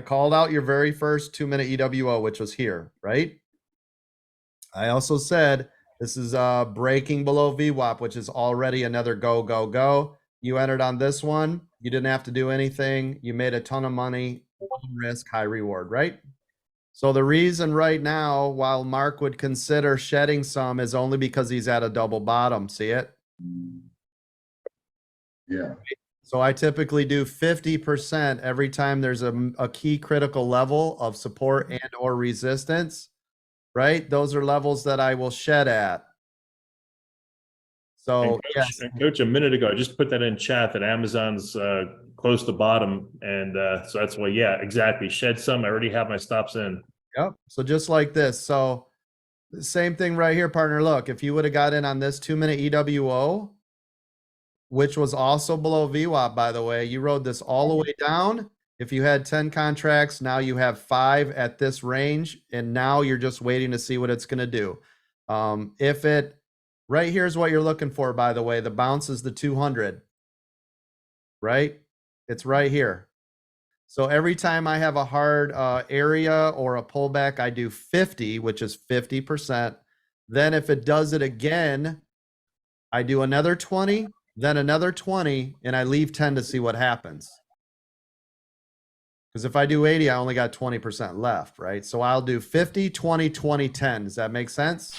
called out your very first 2-minute EWO, which was here, right? I also said this is breaking below VWAP, which is already another go, go, go. You entered on this one. You didn't have to do anything. You made a ton of money, low risk, high reward, right? So the reason right now, while Mark would consider shedding some, is only because he's at a double bottom. See it? Yeah. So I typically do 50% every time there's a key critical level of support and or resistance, right? Those are levels that I will shed at. So yes. And Coach, a minute ago, I just put that in chat that Amazon's close to bottom. And so that's why, yeah, exactly. Shed some. I already have my stops in. Yep. So just like this. So the same thing right here, partner. Look, if you would have got in on this 2-minute EWO, which was also below VWAP, by the way, you rode this all the way down. If you had 10 contracts, now you have 5 at this range, and now you're just waiting to see what it's going to do. If it, right here's what you're looking for, by the way, the bounce is the 200, right? It's right here. So every time I have a hard area or a pullback, I do 50, which is 50%. Then if it does it again, I do another 20, then another 20, and I leave 10 to see what happens. Because if I do 80, I only got 20% left, right? So I'll do 50, 20, 20, 10. Does that make sense?